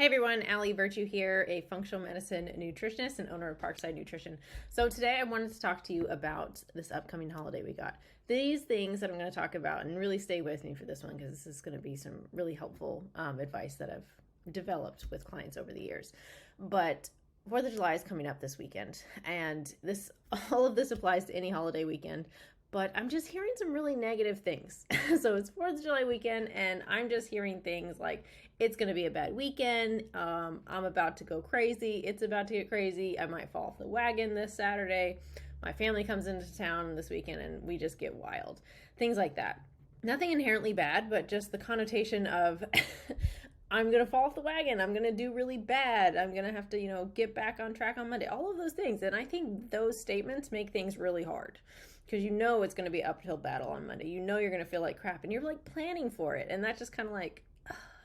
everyone, Allie Virtue here, a functional medicine nutritionist and owner of Parkside Nutrition. So today I wanted to talk to you about this upcoming holiday we got. These things that I'm going to talk about, and really stay with me for this one because this is going to be some really helpful advice that I've developed with clients over the years. But 4th of July is coming up this weekend, and all of this applies to any holiday weekend. But I'm just hearing some really negative things. So it's 4th of July weekend, and I'm just hearing things like, it's going to be a bad weekend, I'm about to go crazy, it's about to get crazy, I might fall off the wagon this Saturday, my family comes into town this weekend, and we just get wild. Things like that. Nothing inherently bad, but just the connotation of, I'm going to fall off the wagon, I'm going to do really bad, I'm going to have to, get back on track on Monday, all of those things. And I think those statements make things really hard. Because it's going to be an uphill battle on Monday. You're going to feel like crap, and you're like planning for it. And that's just kind of like,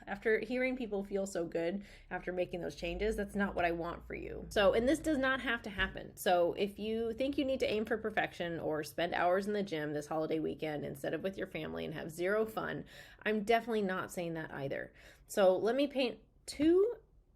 after hearing people feel so good after making those changes, that's not what I want for you. So, and this does not have to happen. So if you think you need to aim for perfection or spend hours in the gym this holiday weekend instead of with your family and have zero fun, I'm definitely not saying that either. So let me paint two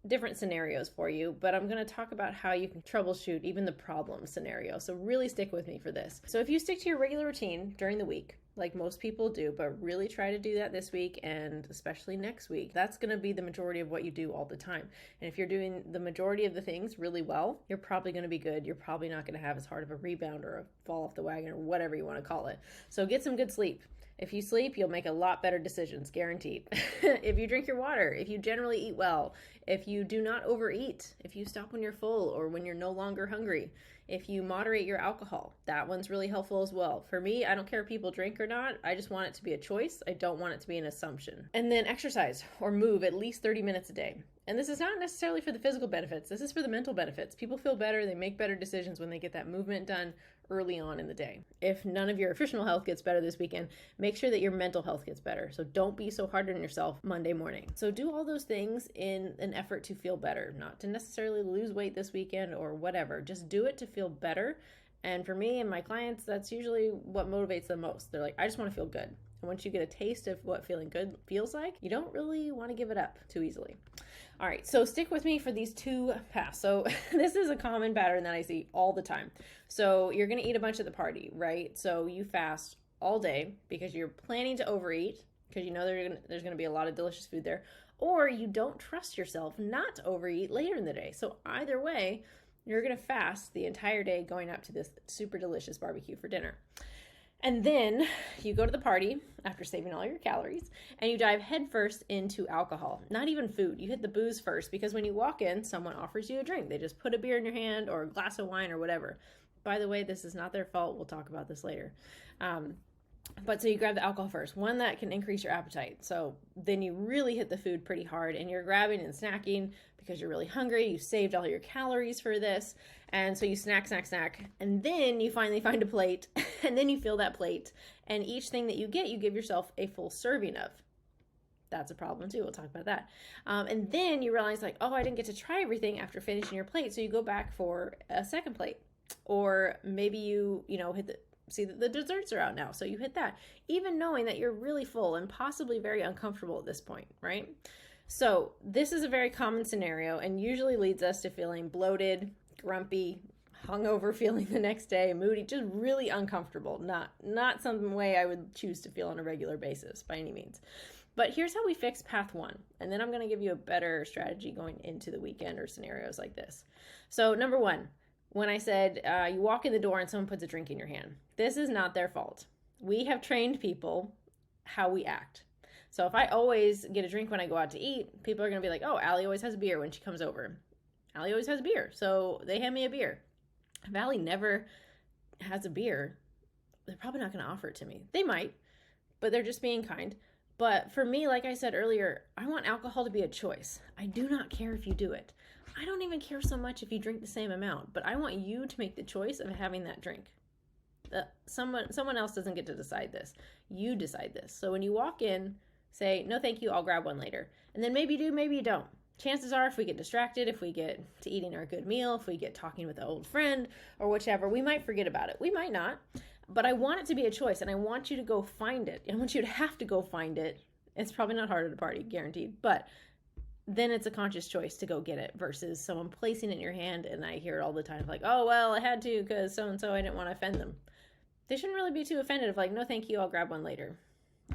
different scenarios for you, but I'm going to talk about how you can troubleshoot even the problem scenario. So really stick with me for this. So if you stick to your regular routine during the week, like most people do, but really try to do that this week and especially next week, that's going to be the majority of what you do all the time. And if you're doing the majority of the things really well, you're probably going to be good. You're probably not going to have as hard of a rebound or a fall off the wagon or whatever you want to call it. So get some good sleep. If you sleep, you'll make a lot better decisions, guaranteed. If you drink your water, if you generally eat well, if you do not overeat, if you stop when you're full or when you're no longer hungry, if you moderate your alcohol, that one's really helpful as well. For me, I don't care if people drink or not. I just want it to be a choice. I don't want it to be an assumption. And then exercise or move at least 30 minutes a day. And this is not necessarily for the physical benefits. This is for the mental benefits. People feel better. They make better decisions when they get that movement done early on in the day. If none of your nutritional health gets better this weekend, make sure that your mental health gets better. So don't be so hard on yourself Monday morning. So do all those things in an effort to feel better, not to necessarily lose weight this weekend or whatever. Just do it to feel better. And for me and my clients, that's usually what motivates them most. They're like, I just want to feel good. And once you get a taste of what feeling good feels like, you don't really want to give it up too easily. All right, so stick with me for these two paths. So this is a common pattern that I see all the time. So you're going to eat a bunch at the party, right? So you fast all day because you're planning to overeat because you know there's going to be a lot of delicious food there, or you don't trust yourself not to overeat later in the day. So either way, you're going to fast the entire day going up to this super delicious barbecue for dinner. And then you go to the party after saving all your calories and you dive headfirst into alcohol, not even food. You hit the booze first because when you walk in, someone offers you a drink. They just put a beer in your hand or a glass of wine or whatever. By the way, this is not their fault. We'll talk about this later. But so you grab the alcohol first, one that can increase your appetite. So then you really hit the food pretty hard and you're grabbing and snacking because you're really hungry. You saved all your calories for this. And so you snack. And then you finally find a plate and then you fill that plate. And each thing that you get, you give yourself a full serving of. That's a problem too. We'll talk about that. And then you realize like, oh, I didn't get to try everything after finishing your plate. So you go back for a second plate. Or maybe you see that the desserts are out now, so you hit that, even knowing that you're really full and possibly very uncomfortable at this point, right? So this is a very common scenario and usually leads us to feeling bloated, grumpy, hungover feeling the next day, moody, just really uncomfortable. Not some way I would choose to feel on a regular basis by any means. But here's how we fix path one, and then I'm going to give you a better strategy going into the weekend or scenarios like this. So number one, when I said you walk in the door and someone puts a drink in your hand, this is not their fault. We have trained people how we act. So if I always get a drink when I go out to eat, people are going to be like, oh, Allie always has a beer when she comes over. Allie always has a beer, so they hand me a beer. If Allie never has a beer, they're probably not going to offer it to me. They might, but they're just being kind. But for me, like I said earlier, I want alcohol to be a choice. I do not care if you do it. I don't even care so much if you drink the same amount, but I want you to make the choice of having that drink. Someone else doesn't get to decide this. You decide this. So when you walk in, say, no, thank you, I'll grab one later. And then maybe you do, maybe you don't. Chances are if we get distracted, if we get to eating our good meal, if we get talking with an old friend or whichever, we might forget about it. We might not. But I want it to be a choice, and I want you to go find it. I want you to have to go find it. It's probably not hard at a party, guaranteed. But then it's a conscious choice to go get it versus someone placing it in your hand. And I hear it all the time, like, oh, well, I had to because so-and-so, I didn't want to offend them. They shouldn't really be too offended of like, no, thank you, I'll grab one later.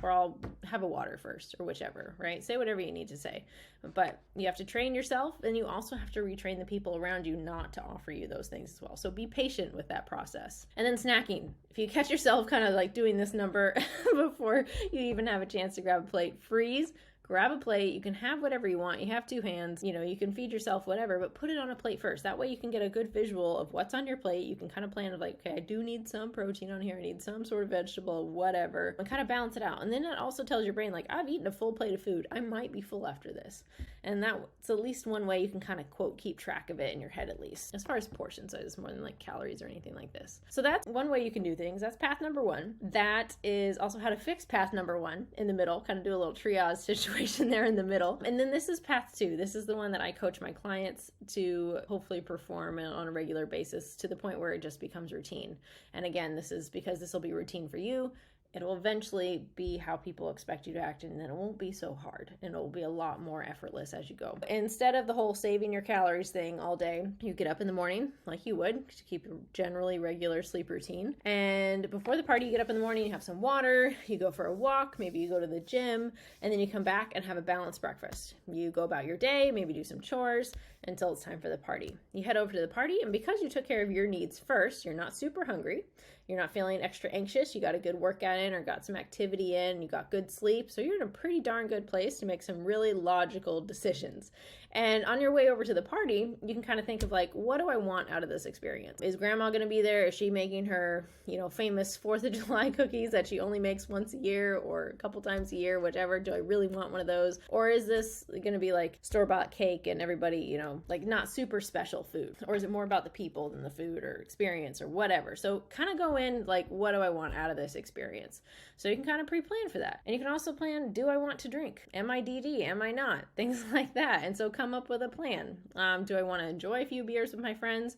Or I'll have a water first, or whichever, right? Say whatever you need to say. But you have to train yourself, and you also have to retrain the people around you not to offer you those things as well. So be patient with that process. And then snacking. If you catch yourself kind of like doing this number before you even have a chance to grab a plate, freeze. Grab a plate. You can have whatever you want. You have 2 hands. You can feed yourself whatever, but put it on a plate first. That way you can get a good visual of what's on your plate. You can kind of plan of like, okay, I do need some protein on here. I need some sort of vegetable, whatever, and kind of balance it out. And then it also tells your brain, like, I've eaten a full plate of food. I might be full after this. And that's at least one way you can kind of, quote, keep track of it in your head, at least, as far as portion size, more than like calories or anything like this. So that's one way you can do things. That's path number 1. That is also how to fix path number 1 in the middle, kind of do a little triage situation there in the middle. And then this is path 2. This is the one that I coach my clients to hopefully perform on a regular basis to the point where it just becomes routine. And again, this is because this will be routine for you. It will eventually be how people expect you to act, and then it won't be so hard, and it will be a lot more effortless as you go. Instead of the whole saving your calories thing all day, you get up in the morning like you would to keep a generally regular sleep routine. And before the party, you get up in the morning, you have some water, you go for a walk, maybe you go to the gym, and then you come back and have a balanced breakfast. You go about your day, maybe do some chores until it's time for the party. You head over to the party, and because you took care of your needs first, you're not super hungry. You're not feeling extra anxious. You got a good workout in or got some activity in. You got good sleep. So you're in a pretty darn good place to make some really logical decisions. And on your way over to the party, you can kind of think of like, what do I want out of this experience? Is grandma going to be there? Is she making her, famous 4th of July cookies that she only makes once a year or a couple times a year, whichever? Do I really want one of those? Or is this going to be like store-bought cake and everybody, like not super special food? Or is it more about the people than the food or experience or whatever? So kind of go in like, what do I want out of this experience? So you can kind of pre-plan for that. And you can also plan, do I want to drink? Am I DD? Am I not? Things like that. And so come up with a plan. Do I want to enjoy a few beers with my friends?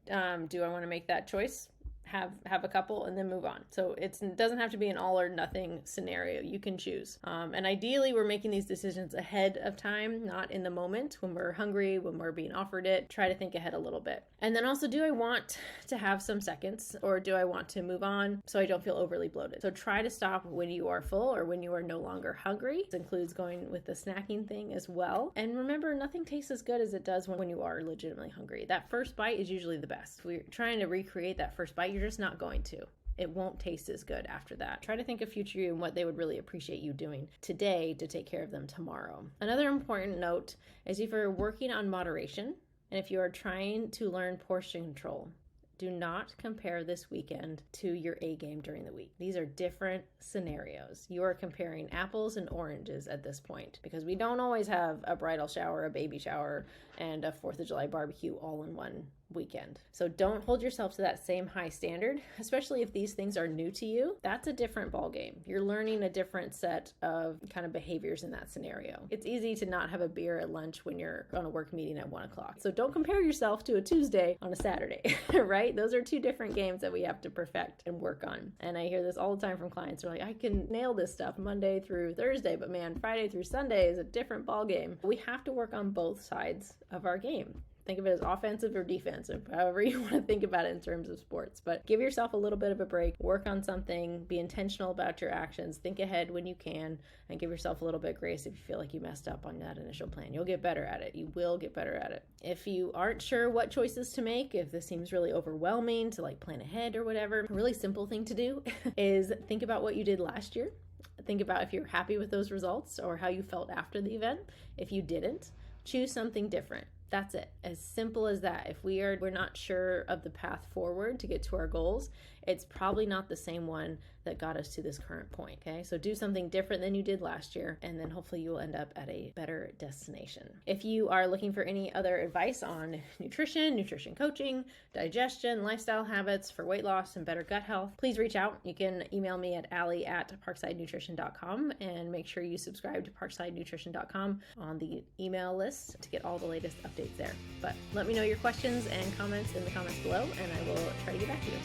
Do I want to make that choice? Have a couple and then move on. So it doesn't have to be an all or nothing scenario. You can choose. And ideally, we're making these decisions ahead of time, not in the moment when we're hungry, when we're being offered it. Try to think ahead a little bit. And then also, do I want to have some seconds or do I want to move on so I don't feel overly bloated? So try to stop when you are full or when you are no longer hungry. This includes going with the snacking thing as well. And remember, nothing tastes as good as it does when you are legitimately hungry. That first bite is usually the best. We're trying to recreate that first bite. You're just not going to. It won't taste as good after that. Try to think of future you and what they would really appreciate you doing today to take care of them tomorrow. Another important note is if you're working on moderation and if you are trying to learn portion control, do not compare this weekend to your A game during the week. These are different scenarios. You are comparing apples and oranges at this point because we don't always have a bridal shower, a baby shower, and a 4th of July barbecue all in one weekend. So don't hold yourself to that same high standard, especially if these things are new to you. That's a different ball game. You're learning a different set of kind of behaviors in that scenario. It's easy to not have a beer at lunch when you're on a work meeting at 1 o'clock. So don't compare yourself to a Tuesday on a Saturday, right? Those are 2 different games that we have to perfect and work on. And I hear this all the time from clients who are like, I can nail this stuff Monday through Thursday, but man, Friday through Sunday is a different ball game. We have to work on both sides of our game. Think of it as offensive or defensive, however you want to think about it in terms of sports. But give yourself a little bit of a break, work on something, be intentional about your actions, think ahead when you can, and give yourself a little bit of grace if you feel like you messed up on that initial plan. You'll get better at it. You will get better at it. If you aren't sure what choices to make, if this seems really overwhelming to like plan ahead or whatever, a really simple thing to do is think about what you did last year. Think about if you're happy with those results or how you felt after the event. If you didn't, choose something different. That's it. As simple as that. If we're not sure of the path forward to get to our goals, it's probably not the same one that got us to this current point. Okay, so do something different than you did last year, and then hopefully you will end up at a better destination. If you are looking for any other advice on nutrition coaching, digestion, lifestyle habits for weight loss and better gut health, please reach out. You can email me at allie@parksidenutrition.com and make sure you subscribe to parksidenutrition.com on the email list to get all the latest updates there. But let me know your questions and comments in the comments below, and I will try to get back to you.